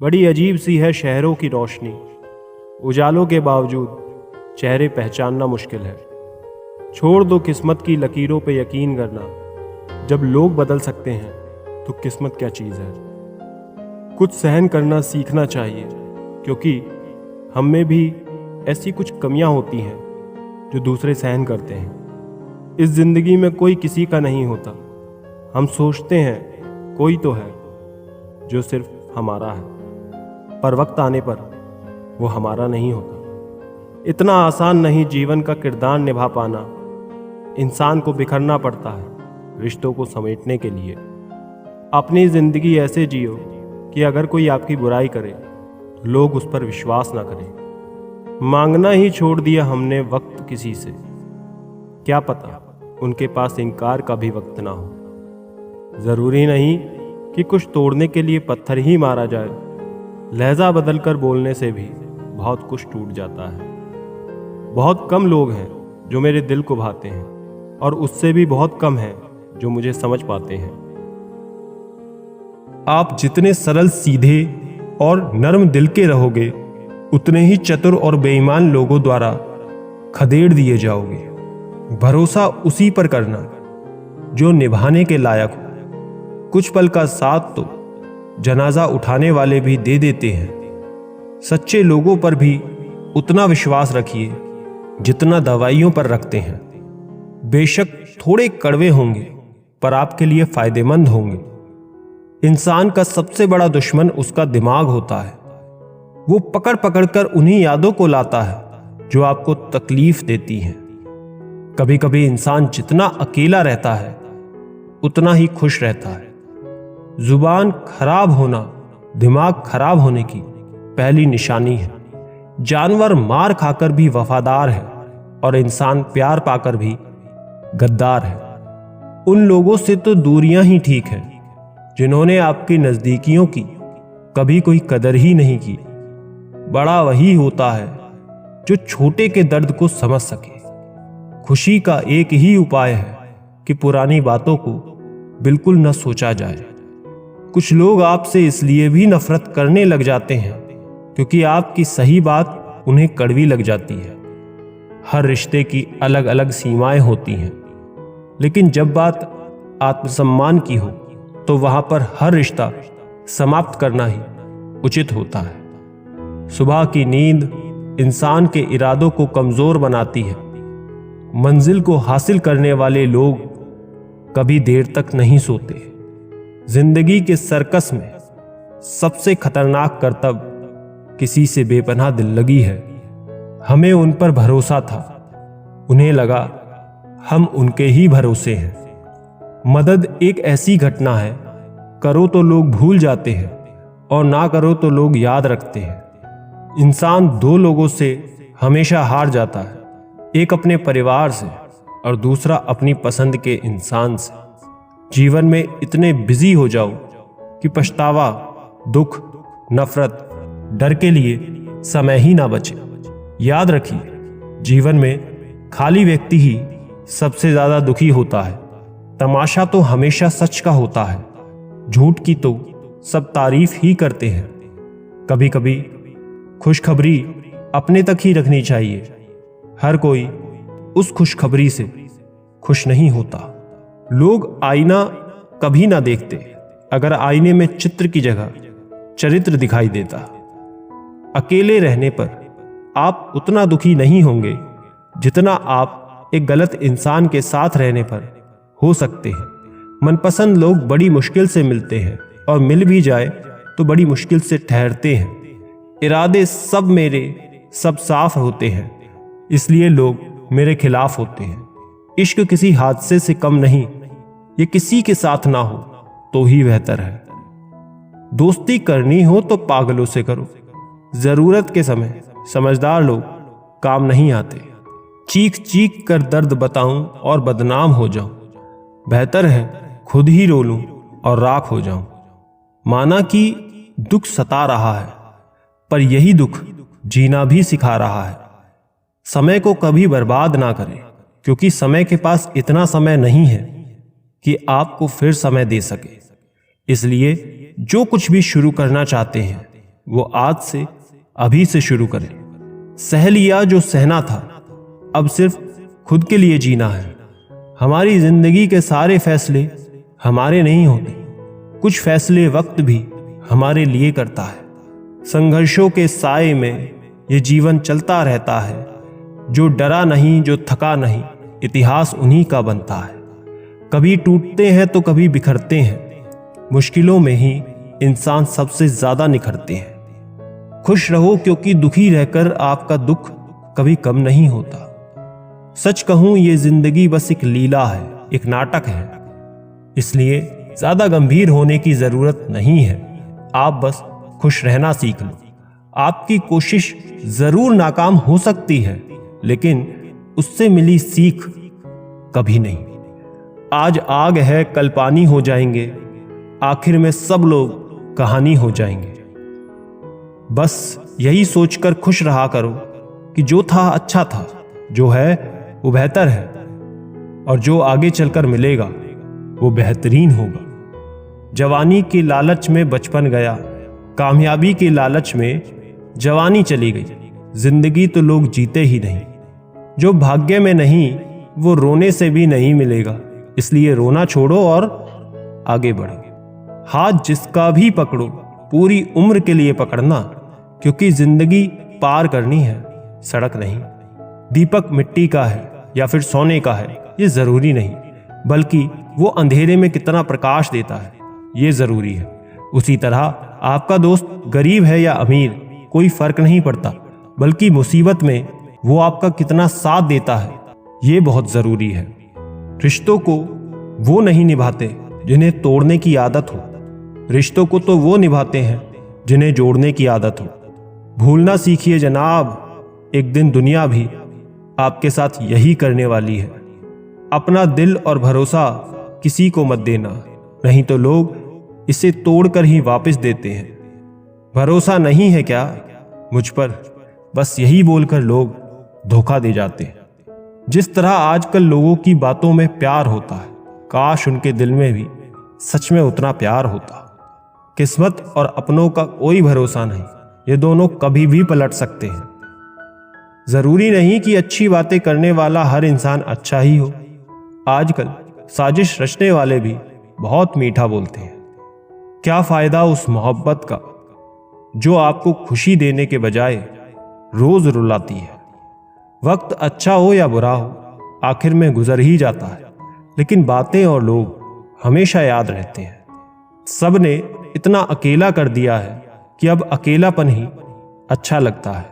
बड़ी अजीब सी है शहरों की रोशनी, उजालों के बावजूद चेहरे पहचानना मुश्किल है। छोड़ दो किस्मत की लकीरों पे यकीन करना, जब लोग बदल सकते हैं तो किस्मत क्या चीज़ है। कुछ सहन करना सीखना चाहिए, क्योंकि हम में भी ऐसी कुछ कमियां होती हैं जो दूसरे सहन करते हैं। इस जिंदगी में कोई किसी का नहीं होता। हम सोचते हैं कोई तो है जो सिर्फ हमारा है, पर वक्त आने पर वो हमारा नहीं होता। इतना आसान नहीं जीवन का किरदार निभा पाना। इंसान को बिखरना पड़ता है रिश्तों को समेटने के लिए। अपनी जिंदगी ऐसे जियो कि अगर कोई आपकी बुराई करे तो लोग उस पर विश्वास ना करें। मांगना ही छोड़ दिया हमने वक्त किसी से, क्या पता उनके पास इनकार का भी वक्त ना हो। जरूरी नहीं कि कुछ तोड़ने के लिए पत्थर ही मारा जाए, लहजा बदलकर बोलने से भी बहुत कुछ टूट जाता है। बहुत कम लोग हैं जो मेरे दिल को भाते हैं, और उससे भी बहुत कम हैं जो मुझे समझ पाते हैं। आप जितने सरल, सीधे और नर्म दिल के रहोगे, उतने ही चतुर और बेईमान लोगों द्वारा खदेड़ दिए जाओगे। भरोसा उसी पर करना जो निभाने के लायक हो। कुछ पल का साथ तो जनाजा उठाने वाले भी दे देते हैं। सच्चे लोगों पर भी उतना विश्वास रखिए जितना दवाइयों पर रखते हैं। बेशक थोड़े कड़वे होंगे, पर आपके लिए फायदेमंद होंगे। इंसान का सबसे बड़ा दुश्मन उसका दिमाग होता है। वो पकड़ पकड़ कर उन्हीं यादों को लाता है जो आपको तकलीफ देती हैं। कभी कभी इंसान जितना अकेला रहता है उतना ही खुश रहता है। जुबान खराब होना दिमाग खराब होने की पहली निशानी है। जानवर मार खाकर भी वफादार है, और इंसान प्यार पाकर भी गद्दार है। उन लोगों से तो दूरियां ही ठीक है जिन्होंने आपकी नजदीकियों की कभी कोई कदर ही नहीं की। बड़ा वही होता है जो छोटे के दर्द को समझ सके। खुशी का एक ही उपाय है कि पुरानी बातों को बिल्कुल न सोचा जाए। कुछ लोग आपसे इसलिए भी नफरत करने लग जाते हैं क्योंकि आपकी सही बात उन्हें कड़वी लग जाती है। हर रिश्ते की अलग अलग सीमाएं होती हैं, लेकिन जब बात आत्मसम्मान की हो तो वहां पर हर रिश्ता समाप्त करना ही उचित होता है। सुबह की नींद इंसान के इरादों को कमजोर बनाती है। मंजिल को हासिल करने वाले लोग कभी देर तक नहीं सोते। जिंदगी के सर्कस में सबसे खतरनाक करतब किसी से बेपनाह दिल लगी है। हमें उन पर भरोसा था, उन्हें लगा हम उनके ही भरोसे हैं। मदद एक ऐसी घटना है, करो तो लोग भूल जाते हैं और ना करो तो लोग याद रखते हैं। इंसान दो लोगों से हमेशा हार जाता है, एक अपने परिवार से और दूसरा अपनी पसंद के इंसान से। जीवन में इतने बिजी हो जाओ कि पछतावा, दुख, नफरत, डर के लिए समय ही ना बचे। याद रखिए, जीवन में खाली व्यक्ति ही सबसे ज्यादा दुखी होता है। तमाशा तो हमेशा सच का होता है, झूठ की तो सब तारीफ ही करते हैं। कभी कभी खुशखबरी अपने तक ही रखनी चाहिए। हर कोई उस खुशखबरी से खुश नहीं होता। लोग आईना कभी ना देखते अगर आईने में चित्र की जगह चरित्र दिखाई देता। अकेले रहने पर आप उतना दुखी नहीं होंगे जितना आप एक गलत इंसान के साथ रहने पर हो सकते हैं। मनपसंद लोग बड़ी मुश्किल से मिलते हैं, और मिल भी जाए तो बड़ी मुश्किल से ठहरते हैं। इरादे सब मेरे सब साफ होते हैं, इसलिए लोग मेरे खिलाफ होते हैं। इश्क किसी हादसे से कम नहीं, ये किसी के साथ ना हो तो ही बेहतर है। दोस्ती करनी हो तो पागलों से करो। जरूरत के समय समझदार लोग काम नहीं आते। चीख चीख कर दर्द बताऊं और बदनाम हो जाऊं, बेहतर है खुद ही रो लूं और राख हो जाऊं। माना कि दुख सता रहा है, पर यही दुख जीना भी सिखा रहा है। समय को कभी बर्बाद ना करें, क्योंकि समय के पास इतना समय नहीं है कि आपको फिर समय दे सके। इसलिए जो कुछ भी शुरू करना चाहते हैं वो आज से अभी से शुरू करें। सह लिया जो सहना था, अब सिर्फ खुद के लिए जीना है। हमारी जिंदगी के सारे फैसले हमारे नहीं होते, कुछ फैसले वक्त भी हमारे लिए करता है। संघर्षों के साए में ये जीवन चलता रहता है। जो डरा नहीं, जो थका नहीं, इतिहास उन्हीं का बनता है। कभी टूटते हैं तो कभी बिखरते हैं, मुश्किलों में ही इंसान सबसे ज्यादा निखरते हैं। खुश रहो क्योंकि दुखी रहकर आपका दुख कभी कम नहीं होता। सच कहूं ये जिंदगी बस एक लीला है, एक नाटक है, इसलिए ज्यादा गंभीर होने की जरूरत नहीं है। आप बस खुश रहना सीख लो। आपकी कोशिश जरूर नाकाम हो सकती है, लेकिन उससे मिली सीख कभी नहीं। आज आग है, कल पानी हो जाएंगे, आखिर में सब लोग कहानी हो जाएंगे। बस यही सोचकर खुश रहा करो कि जो था अच्छा था, जो है वो बेहतर है, और जो आगे चलकर मिलेगा वो बेहतरीन होगा। जवानी के लालच में बचपन गया, कामयाबी के लालच में जवानी चली गई। जिंदगी तो लोग जीते ही नहीं, जो भाग्य में नहीं वो रोने से भी नहीं मिलेगा। इसलिए रोना छोड़ो और आगे बढ़ो। हाथ जिसका भी पकड़ो पूरी उम्र के लिए पकड़ना, क्योंकि जिंदगी पार करनी है, सड़क नहीं। दीपक मिट्टी का है या फिर सोने का है ये जरूरी नहीं, बल्कि वो अंधेरे में कितना प्रकाश देता है ये जरूरी है। उसी तरह आपका दोस्त गरीब है या अमीर कोई फर्क नहीं पड़ता, बल्कि मुसीबत में वो आपका कितना साथ देता है ये बहुत जरूरी है। रिश्तों को वो नहीं निभाते जिन्हें तोड़ने की आदत हो, रिश्तों को तो वो निभाते हैं जिन्हें जोड़ने की आदत हो। भूलना सीखिए जनाब, एक दिन दुनिया भी आपके साथ यही करने वाली है। अपना दिल और भरोसा किसी को मत देना, नहीं तो लोग इसे तोड़कर ही वापस देते हैं। भरोसा नहीं है क्या मुझ पर, बस यही बोलकर लोग धोखा दे जाते हैं। जिस तरह आजकल लोगों की बातों में प्यार होता है, काश उनके दिल में भी सच में उतना प्यार होता। किस्मत और अपनों का कोई भरोसा नहीं, ये दोनों कभी भी पलट सकते हैं। जरूरी नहीं कि अच्छी बातें करने वाला हर इंसान अच्छा ही हो। आजकल साजिश रचने वाले भी बहुत मीठा बोलते हैं। क्या फायदा उस मोहब्बत का जो आपको खुशी देने के बजाय रोज रुलाती है। वक्त अच्छा हो या बुरा हो, आखिर में गुजर ही जाता है, लेकिन बातें और लोग हमेशा याद रहते हैं। सब ने इतना अकेला कर दिया है कि अब अकेलापन ही अच्छा लगता है।